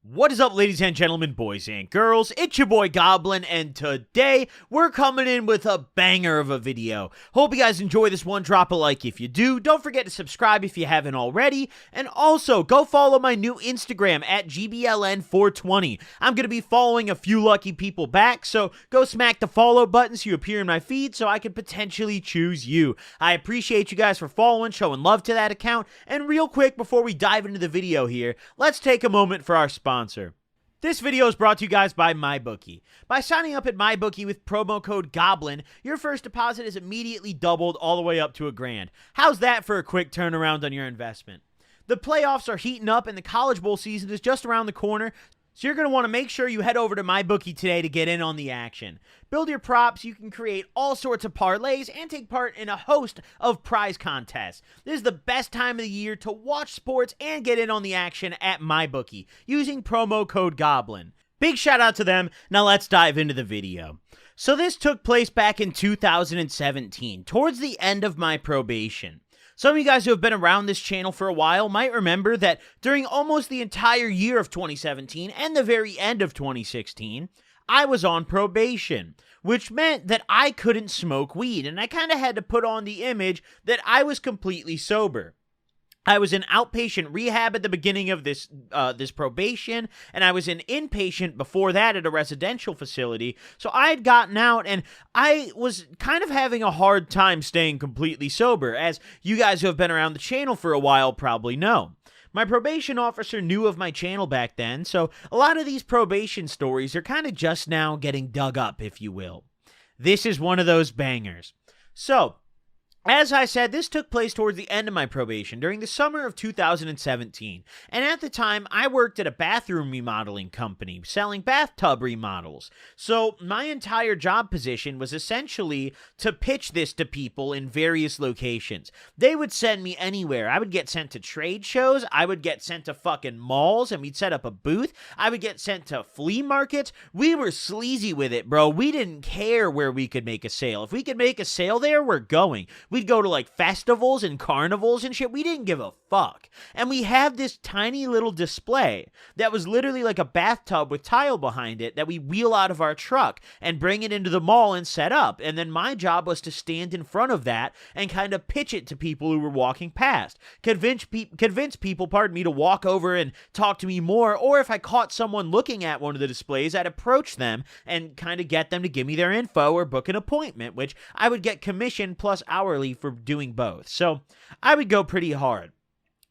What is up, ladies and gentlemen, boys and girls? It's your boy Goblin, and today we're coming in with a banger of a video. Hope you guys enjoy this one. Drop a like if you do. Don't forget to subscribe if you haven't already. And also, go follow my new Instagram at GBLN420. I'm going to be following a few lucky people back, so go smack the follow button so you appear in my feed so I can potentially choose you. I appreciate you guys for following, showing love to that account. And real quick, before we dive into the video here, let's take a moment for our sponsor. This video is brought to you guys by MyBookie. By signing up at MyBookie with promo code GOBLIN, your first deposit is immediately doubled all the way up to $1,000. How's that for a quick turnaround on your investment? The playoffs are heating up and the College Bowl season is just around the corner, so you're going to want to make sure you head over to MyBookie today to get in on the action. Build your props, you can create all sorts of parlays, and take part in a host of prize contests. This is the best time of the year to watch sports and get in on the action at MyBookie using promo code GOBLIN. Big shout out to them. Now let's dive into the video. So this took place back in 2017, towards the end of my probation. Some of you guys who have been around this channel for a while might remember that during almost the entire year of 2017 and the very end of 2016, I was on probation, which meant that I couldn't smoke weed, and I kind of had to put on the image that I was completely sober. I was in outpatient rehab at the beginning of this probation, and I was in inpatient before that at a residential facility. So I had gotten out, and I was kind of having a hard time staying completely sober, as you guys who have been around the channel for a while probably know. My probation officer knew of my channel back then, so a lot of these probation stories are kind of just now getting dug up, if you will. This is one of those bangers. So, as I said, this took place towards the end of my probation during the summer of 2017, and at the time, I worked at a bathroom remodeling company selling bathtub remodels. So my entire job position was essentially to pitch this to people in various locations. They would send me anywhere. I would get sent to trade shows, I would get sent to fucking malls, and we'd set up a booth. I would get sent to flea markets. We were sleazy with it, bro. We didn't care where we could make a sale. If we could make a sale there, we're going. We'd go to like festivals and carnivals and shit. We didn't give a fuck. And we had this tiny little display that was literally like a bathtub with tile behind it that we wheel out of our truck and bring it into the mall and set up. And then my job was to stand in front of that and kind of pitch it to people who were walking past. Convince people, pardon me, to walk over and talk to me more. Or if I caught someone looking at one of the displays, I'd approach them and kind of get them to give me their info or book an appointment, which I would get commission plus hourly for doing both. So I would go pretty hard.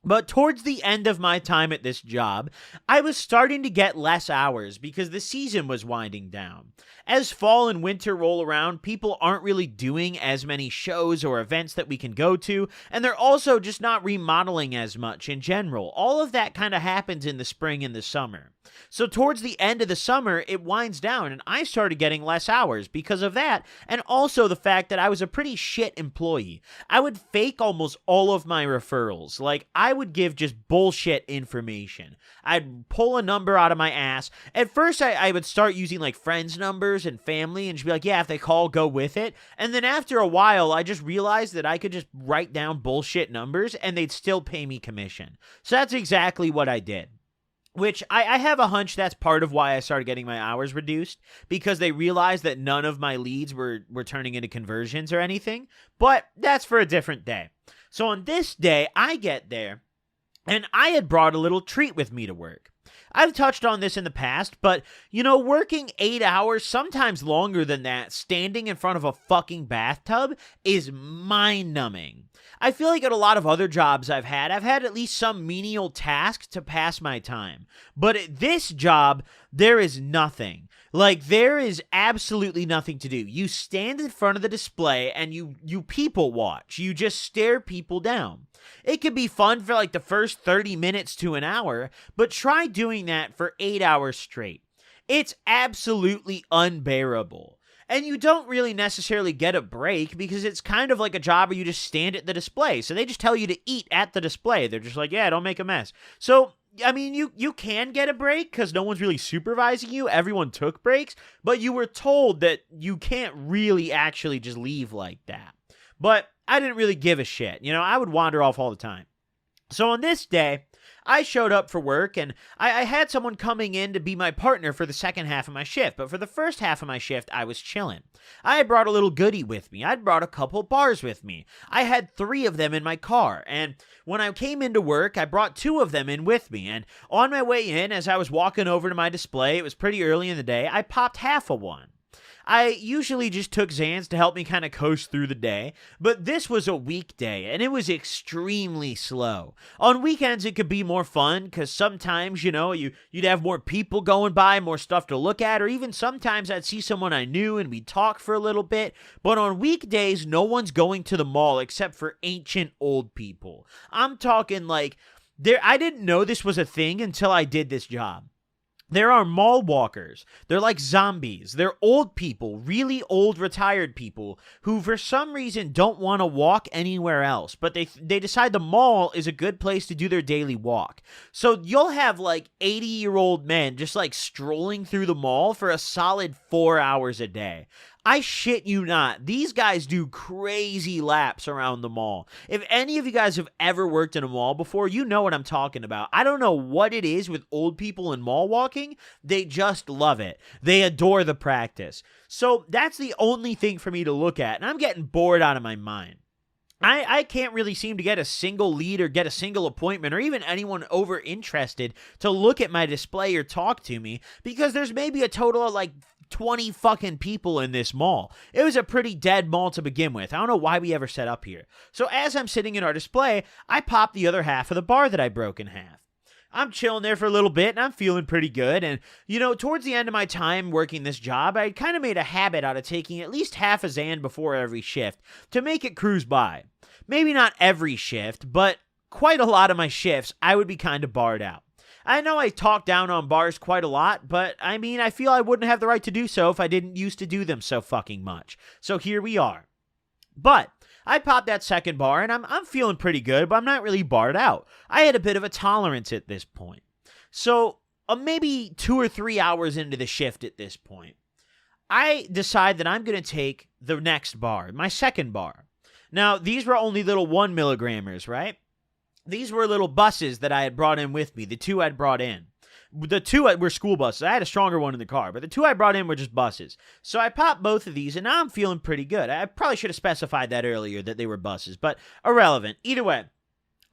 But towards the end of my time at this job, I was starting to get less hours because the season was winding down. As fall and winter roll around, people aren't really doing as many shows or events that we can go to, and they're also just not remodeling as much in general. All of that kind of happens in the spring and the summer. So towards the end of the summer, it winds down, and I started getting less hours because of that, and also the fact that I was a pretty shit employee. I would fake almost all of my referrals. Like, I would give just bullshit information. I'd pull a number out of my ass. At first, I would start using like friends' numbers and family and just be like, yeah, if they call, go with it. And then after a while, I just realized that I could just write down bullshit numbers and they'd still pay me commission. So that's exactly what I did. Which I have a hunch that's part of why I started getting my hours reduced, because they realized that none of my leads were turning into conversions or anything. But that's for a different day. So on this day, I get there, and I had brought a little treat with me to work. I've touched on this in the past, but, you know, working 8 hours, sometimes longer than that, standing in front of a fucking bathtub is mind-numbing. I feel like at a lot of other jobs I've had at least some menial task to pass my time. But at this job, there is nothing. Like, there is absolutely nothing to do. You stand in front of the display and you people watch. You just stare people down. It could be fun for like the first 30 minutes to an hour, but try doing that for 8 hours straight. It's absolutely unbearable. And you don't really necessarily get a break because it's kind of like a job where you just stand at the display. So they just tell you to eat at the display. They're just like, yeah, don't make a mess. So, I mean, you can get a break because no one's really supervising you. Everyone took breaks, but you were told that you can't really actually just leave like that. But I didn't really give a shit. You know, I would wander off all the time. So on this day, I showed up for work, and I had someone coming in to be my partner for the second half of my shift, but for the first half of my shift, I was chilling. I had brought a little goodie with me. I'd brought a couple bars with me. I had 3 of them in my car, and when I came into work, I brought 2 of them in with me, and on my way in, as I was walking over to my display, it was pretty early in the day, I popped half of one. I usually just took Xans to help me kind of coast through the day, but this was a weekday, and it was extremely slow. On weekends, it could be more fun, because sometimes, you'd have more people going by, more stuff to look at, or even sometimes I'd see someone I knew and we'd talk for a little bit, but on weekdays, no one's going to the mall except for ancient old people. I'm talking like, I didn't know this was a thing until I did this job. There are mall walkers. They're like zombies. They're old people, really old retired people who for some reason don't want to walk anywhere else, but they decide the mall is a good place to do their daily walk. So you'll have like 80-year-old men just like strolling through the mall for a solid 4 hours a day. I shit you not. These guys do crazy laps around the mall. If any of you guys have ever worked in a mall before, you know what I'm talking about. I don't know what it is with old people in mall walking. They just love it. They adore the practice. So that's the only thing for me to look at, and I'm getting bored out of my mind. I can't really seem to get a single lead or get a single appointment or even anyone over interested to look at my display or talk to me because there's maybe a total of like 20 fucking people in this mall. It was a pretty dead mall to begin with. I don't know why we ever set up here. So as I'm sitting in our display, I pop the other half of the bar that I broke in half. I'm chilling there for a little bit, and I'm feeling pretty good. And, towards the end of my time working this job, I kind of made a habit out of taking at least half a Xan before every shift to make it cruise by. Maybe not every shift, but quite a lot of my shifts, I would be kind of barred out. I know I talk down on bars quite a lot, but I feel I wouldn't have the right to do so if I didn't used to do them so fucking much. So here we are. But I popped that second bar, and I'm feeling pretty good, but I'm not really barred out. I had a bit of a tolerance at this point. So maybe 2 or 3 hours into the shift at this point, I decide that I'm going to take the next bar, my second bar. Now, these were only little 1 milligrammers, right? These were little buses that I had brought in with me, the 2 I'd brought in. The 2 were school buses. I had a stronger one in the car, but the 2 I brought in were just buses. So I popped both of these, and now I'm feeling pretty good. I probably should have specified that earlier, that they were buses, but irrelevant. Either way,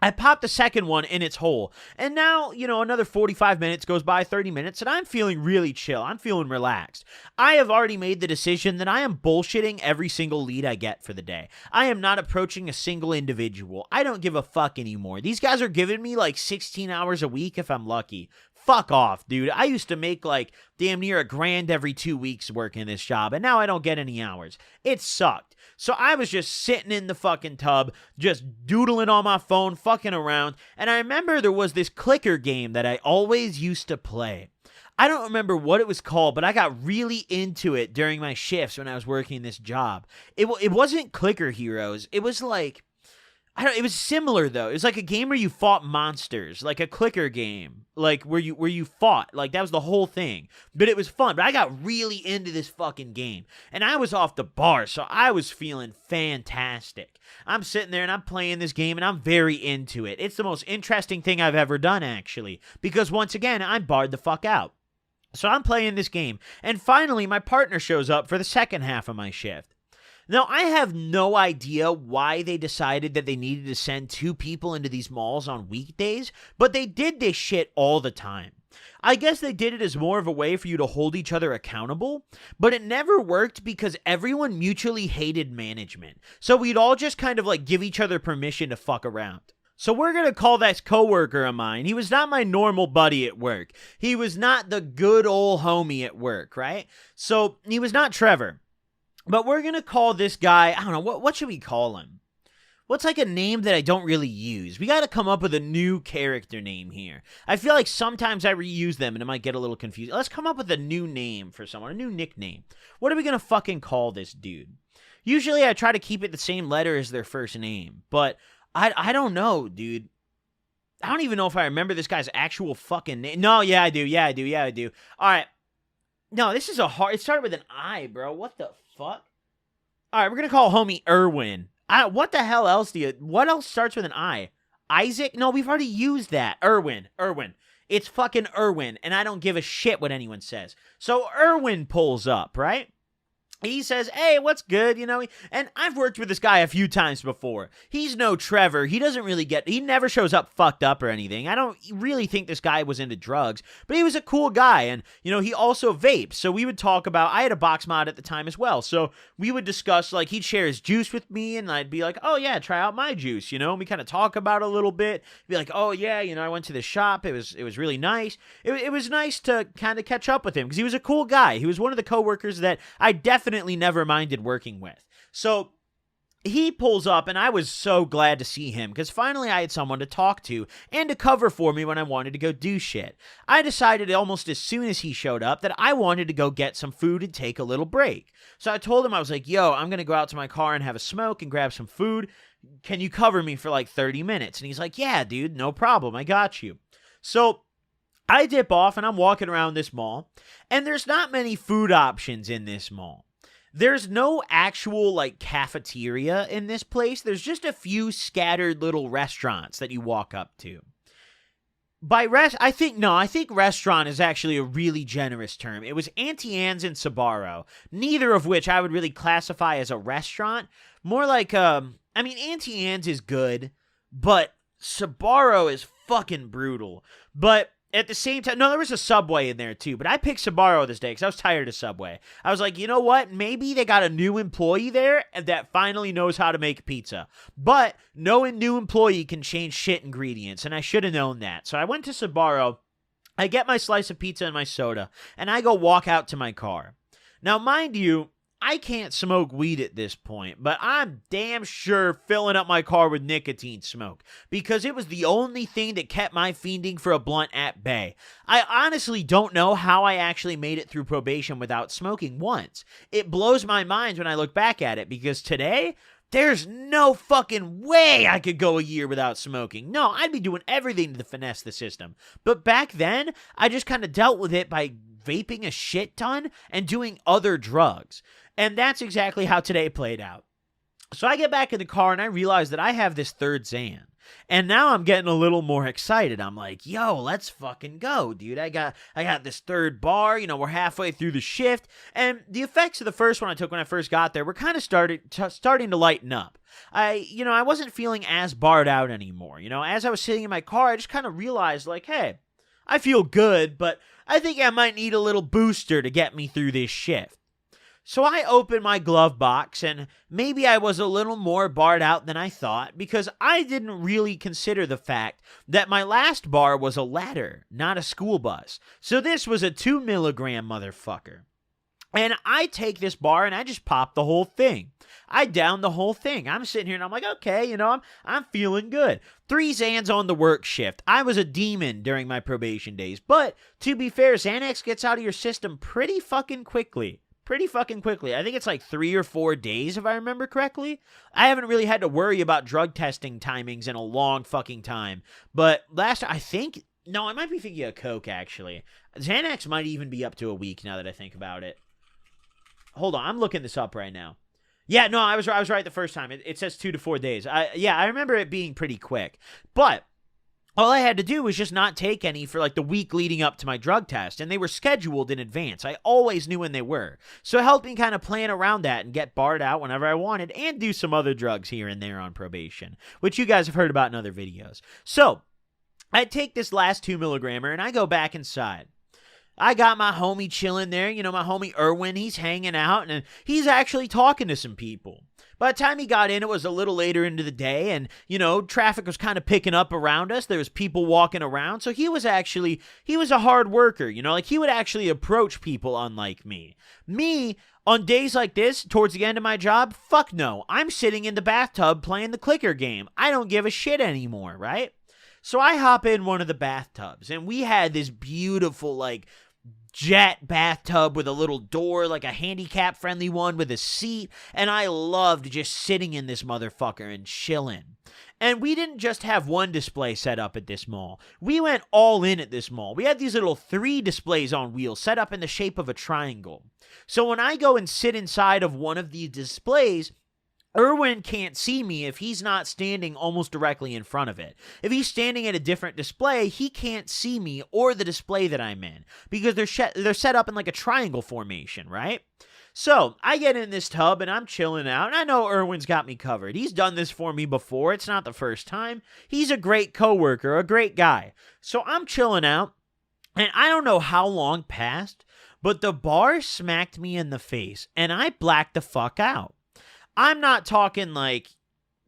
I popped the second one in its hole, and now, another 45 minutes goes by, 30 minutes, and I'm feeling really chill. I'm feeling relaxed. I have already made the decision that I am bullshitting every single lead I get for the day. I am not approaching a single individual. I don't give a fuck anymore. These guys are giving me like 16 hours a week if I'm lucky. Fuck off, dude. I used to make like damn near $1,000 every 2 weeks working this job, and now I don't get any hours. It sucked. So I was just sitting in the fucking tub, just doodling on my phone, fucking around, and I remember there was this clicker game that I always used to play. I don't remember what it was called, but I got really into it during my shifts when I was working this job. It wasn't Clicker Heroes. It was like, it was similar though. It was like a game where you fought monsters, like a clicker game, like where you fought. Like that was the whole thing. But it was fun. But I got really into this fucking game, and I was off the bar, so I was feeling fantastic. I'm sitting there and I'm playing this game, and I'm very into it. It's the most interesting thing I've ever done, actually, because once again, I'm barred the fuck out. So I'm playing this game, and finally my partner shows up for the second half of my shift. Now, I have no idea why they decided that they needed to send 2 people into these malls on weekdays, but they did this shit all the time. I guess they did it as more of a way for you to hold each other accountable, but it never worked because everyone mutually hated management. So we'd all just kind of like give each other permission to fuck around. So we're going to call this coworker of mine. He was not my normal buddy at work. He was not the good old homie at work, right? So he was not Trevor. But we're going to call this guy, I don't know, what should we call him? What's like a name that I don't really use? We got to come up with a new character name here. I feel like sometimes I reuse them and it might get a little confusing. Let's come up with a new name for someone, a new nickname. What are we going to fucking call this dude? Usually I try to keep it the same letter as their first name, but I don't know, dude. I don't even know if I remember this guy's actual fucking name. No, yeah, I do. All right. No, this is it started with an I, bro. What the fuck? All right, we're going to call homie Irwin. What the hell else what else starts with an I? Isaac? No, we've already used that. Irwin. It's fucking Irwin, and I don't give a shit what anyone says. So Irwin pulls up, right? He says, hey, what's good, And I've worked with this guy a few times before. He's no Trevor. He never shows up fucked up or anything. I don't really think this guy was into drugs, but he was a cool guy. And, he also vapes. So we would talk about, I had a box mod at the time as well. So we would discuss, like, he'd share his juice with me, and I'd be like, oh, yeah, try out my juice, And we kind of talk about it a little bit. Be like, oh, yeah, I went to the shop. It was really nice. It was nice to kind of catch up with him because he was a cool guy. He was one of the coworkers that I definitely never minded working with. So he pulls up, and I was so glad to see him because finally I had someone to talk to and to cover for me when I wanted to go do shit. I decided almost as soon as he showed up that I wanted to go get some food and take a little break. So I told him, I was like, yo, I'm going to go out to my car and have a smoke and grab some food. Can you cover me for like 30 minutes? And he's like, yeah, dude, no problem. I got you. So I dip off, and I'm walking around this mall, and there's not many food options in this mall. There's no actual, like, cafeteria in this place. There's just a few scattered little restaurants that you walk up to. I think restaurant is actually a really generous term. It was Auntie Anne's and Sbarro, neither of which I would really classify as a restaurant. More like, Auntie Anne's is good, but Sbarro is fucking brutal. But at the same time, no, there was a Subway in there too, but I picked Sbarro this day because I was tired of Subway. I was like, you know what? Maybe they got a new employee there that finally knows how to make pizza. But no new employee can change shit ingredients, and I should have known that. So I went to Sbarro, I get my slice of pizza and my soda, and I go walk out to my car. Now, mind you, I can't smoke weed at this point, but I'm damn sure filling up my car with nicotine smoke because it was the only thing that kept my fiending for a blunt at bay. I honestly don't know how I actually made it through probation without smoking once. It blows my mind when I look back at it because today, there's no fucking way I could go a year without smoking. No, I'd be doing everything to finesse the system. But back then, I just kind of dealt with it by vaping a shit ton and doing other drugs. And that's exactly how today played out. So I get back in the car and I realize that I have this third Xan. And now I'm getting a little more excited. I'm like, yo, let's fucking go, dude. I got this third bar. We're halfway through the shift. And the effects of the first one I took when I first got there were kind of starting to lighten up. I wasn't feeling as barred out anymore. As I was sitting in my car, I just kind of realized, like, hey, I feel good, but I think I might need a little booster to get me through this shift. So I opened my glove box, and maybe I was a little more barred out than I thought because I didn't really consider the fact that my last bar was a ladder, not a school bus. So this was a 2 milligram motherfucker. And I take this bar and I just pop the whole thing. I down the whole thing. I'm sitting here and I'm like, okay, I'm feeling good. 3 Xans on the work shift. I was a demon during my probation days. But to be fair, Xanax gets out of your system pretty fucking quickly. I think it's like 3 or 4 days, if I remember correctly. I haven't really had to worry about drug testing timings in a long fucking time. But I might be thinking of Coke, actually. Xanax might even be up to a week now that I think about it. Hold on, I'm looking this up right now. Yeah, no, I was right the first time. It says 2 to 4 days. I remember it being pretty quick. But all I had to do was just not take any for like the week leading up to my drug test, and they were scheduled in advance. I always knew when they were. So it helped me kind of plan around that and get barred out whenever I wanted and do some other drugs here and there on probation, which you guys have heard about in other videos. So I take this last 2 milligrammer and I go back inside. I got my homie chilling there, my homie Irwin, he's hanging out, and he's actually talking to some people. By the time he got in, it was a little later into the day, and, traffic was kind of picking up around us. There was people walking around, so he was a hard worker, he would actually approach people unlike me. Me, on days like this, towards the end of my job, fuck no. I'm sitting in the bathtub playing the clicker game. I don't give a shit anymore, right? So I hop in one of the bathtubs, and we had this beautiful, jet bathtub with a little door, like a handicap-friendly one with a seat, and I loved just sitting in this motherfucker and chilling. And we didn't just have one display set up at this mall. We went all in at this mall. We had these little 3 displays on wheels set up in the shape of a triangle. So when I go and sit inside of one of these displays, Erwin can't see me if he's not standing almost directly in front of it. If he's standing at a different display, he can't see me or the display that I'm in because they're set up in like a triangle formation, right? So I get in this tub and I'm chilling out, and I know Erwin's got me covered. He's done this for me before. It's not the first time. He's a great coworker, a great guy. So I'm chilling out, and I don't know how long passed, but the bar smacked me in the face, and I blacked the fuck out. I'm not talking like,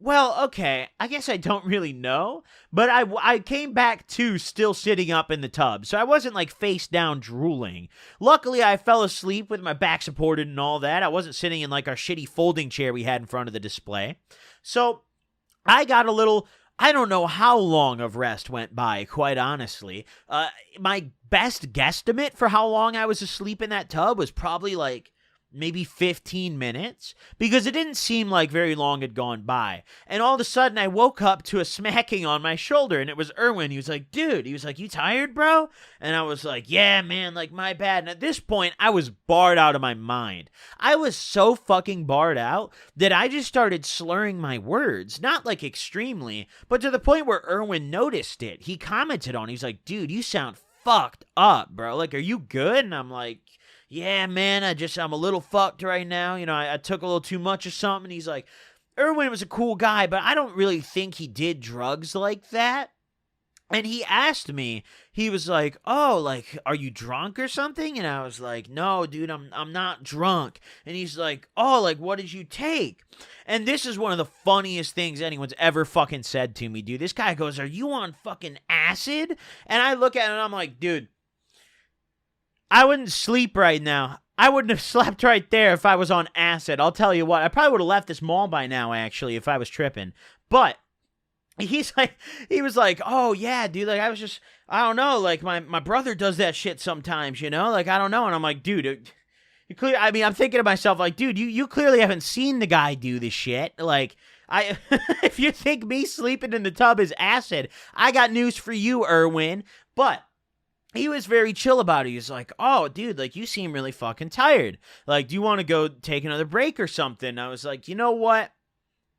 well, okay, I guess I don't really know, but I came back to still sitting up in the tub, so I wasn't like face down drooling. Luckily, I fell asleep with my back supported and all that. I wasn't sitting in like our shitty folding chair we had in front of the display. So I got a little, I don't know how long of rest went by, quite honestly. My best guesstimate for how long I was asleep in that tub was probably like maybe 15 minutes, because it didn't seem like very long had gone by. And all of a sudden, I woke up to a smacking on my shoulder, and it was Erwin. He was like, dude, he was like, you tired, bro? And I was like, yeah, man, like, my bad. And at this point, I was barred out of my mind. I was so fucking barred out that I just started slurring my words, not like extremely, but to the point where Erwin noticed it. He commented on it. He's like, dude, you sound fucked up, bro. Like, are you good? And I'm like, yeah, man, I'm a little fucked right now. You know, I took a little too much or something. He's like, Erwin was a cool guy, but I don't really think he did drugs like that. And he asked me, he was like, oh, like, are you drunk or something? And I was like, no, dude, I'm not drunk. And he's like, oh, like, what did you take? And this is one of the funniest things anyone's ever fucking said to me, dude. This guy goes, are you on fucking acid? And I look at him and I'm like, dude, I wouldn't sleep right now. I wouldn't have slept right there if I was on acid. I'll tell you what. I probably would have left this mall by now, actually, if I was tripping. But he was like, oh, yeah, dude, like, I don't know, like, my brother does that shit sometimes, you know? Like, I don't know. And I'm like, dude, I'm thinking to myself, like, dude, you clearly haven't seen the guy do this shit. Like, if you think me sleeping in the tub is acid, I got news for you, Erwin. But he was very chill about it. He was like, oh, dude, like, you seem really fucking tired. Like, do you want to go take another break or something? I was like, you know what?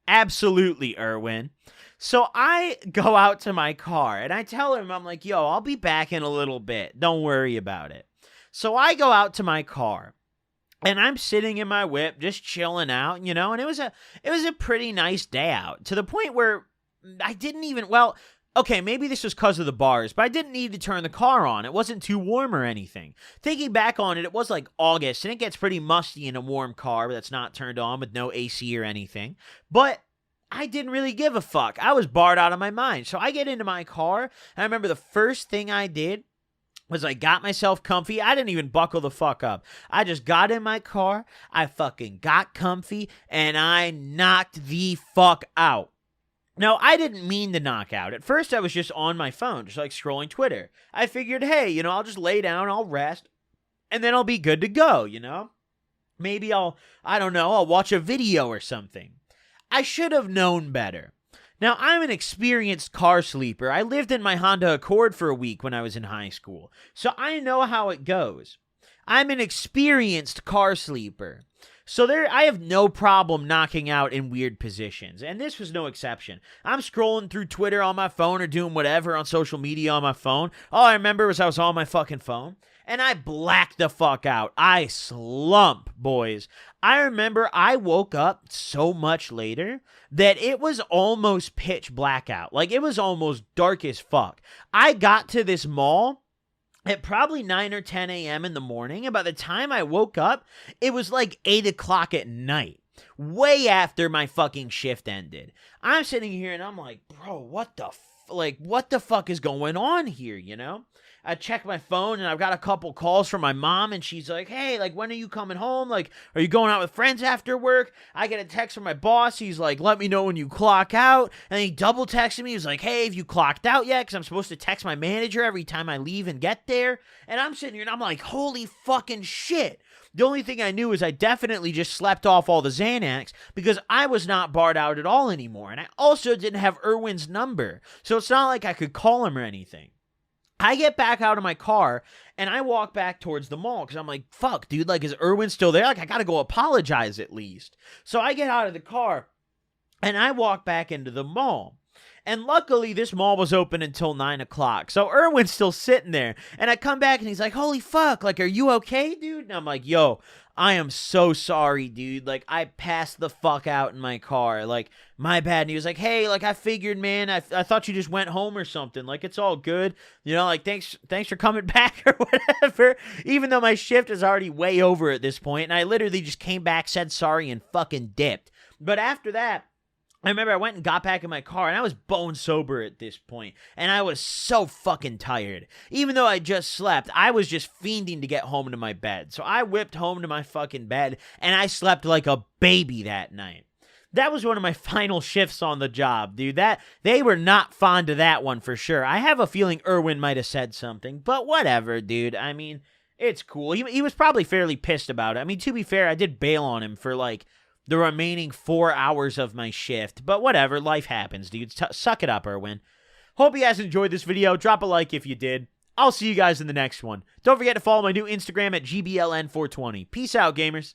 Absolutely, Erwin. So I go out to my car, and I tell him, I'm like, yo, I'll be back in a little bit. Don't worry about it. So I go out to my car, and I'm sitting in my whip, just chilling out, you know, and it was a pretty nice day out, to the point where I didn't even, well, okay, maybe this was because of the bars, but I didn't need to turn the car on. It wasn't too warm or anything. Thinking back on it, it was like August, and it gets pretty musty in a warm car that's not turned on with no AC or anything. But I didn't really give a fuck. I was barred out of my mind. So I get into my car, and I remember the first thing I did was I got myself comfy. I didn't even buckle the fuck up. I just got in my car, I fucking got comfy, and I knocked the fuck out. Now, I didn't mean to knock out. At first, I was just on my phone, just like scrolling Twitter. I figured, hey, you know, I'll just lay down, I'll rest, and then I'll be good to go, you know? Maybe I'll watch a video or something. I should have known better. Now, I'm an experienced car sleeper. I lived in my Honda Accord for a week when I was in high school, so I know how it goes. I'm an experienced car sleeper. So I have no problem knocking out in weird positions, and this was no exception. I'm scrolling through Twitter on my phone or doing whatever on social media on my phone. All I remember was I was on my fucking phone, and I blacked the fuck out. I slump, boys. I remember I woke up so much later that it was almost pitch blackout. Like, it was almost dark as fuck. I got to this mall at probably 9 or 10 a.m. in the morning, and by the time I woke up, it was like 8 o'clock at night, way after my fucking shift ended. I'm sitting here, and I'm like, bro, what the fuck is going on here, you know? I check my phone, and I've got a couple calls from my mom, and she's like, hey, like, when are you coming home? Like, are you going out with friends after work? I get a text from my boss. He's like, let me know when you clock out. And he double texted me. He was like, hey, have you clocked out yet? Because I'm supposed to text my manager every time I leave and get there. And I'm sitting here, and I'm like, holy fucking shit. The only thing I knew is I definitely just slept off all the Xanax because I was not barred out at all anymore. And I also didn't have Erwin's number, so it's not like I could call him or anything. I get back out of my car, and I walk back towards the mall, because I'm like, fuck, dude, like, is Erwin still there? Like, I gotta go apologize at least. So I get out of the car, And I walk back into the mall. And luckily, this mall was open until 9 o'clock. So Erwin's still sitting there. And I come back and he's like, holy fuck, like, are you okay, dude? And I'm like, yo, I am so sorry, dude. Like, I passed the fuck out in my car. Like, my bad. And he was like, hey, like, I figured, man, I thought you just went home or something. Like, it's all good. You know, like, thanks for coming back or whatever. Even though my shift is already way over at this point. And I literally just came back, said sorry, and fucking dipped. But after that, I remember I went and got back in my car, and I was bone sober at this point, and I was so fucking tired. Even though I just slept, I was just fiending to get home to my bed. So I whipped home to my fucking bed, and I slept like a baby that night. That was one of my final shifts on the job, dude. They were not fond of that one for sure. I have a feeling Erwin might have said something, but whatever, dude. I mean, it's cool. He was probably fairly pissed about it. I mean, to be fair, I did bail on him for, like, the remaining 4 hours of my shift. But whatever, life happens, dude. Suck it up, Erwin. Hope you guys enjoyed this video. Drop a like if you did. I'll see you guys in the next one. Don't forget to follow my new Instagram at GBLN420. Peace out, gamers.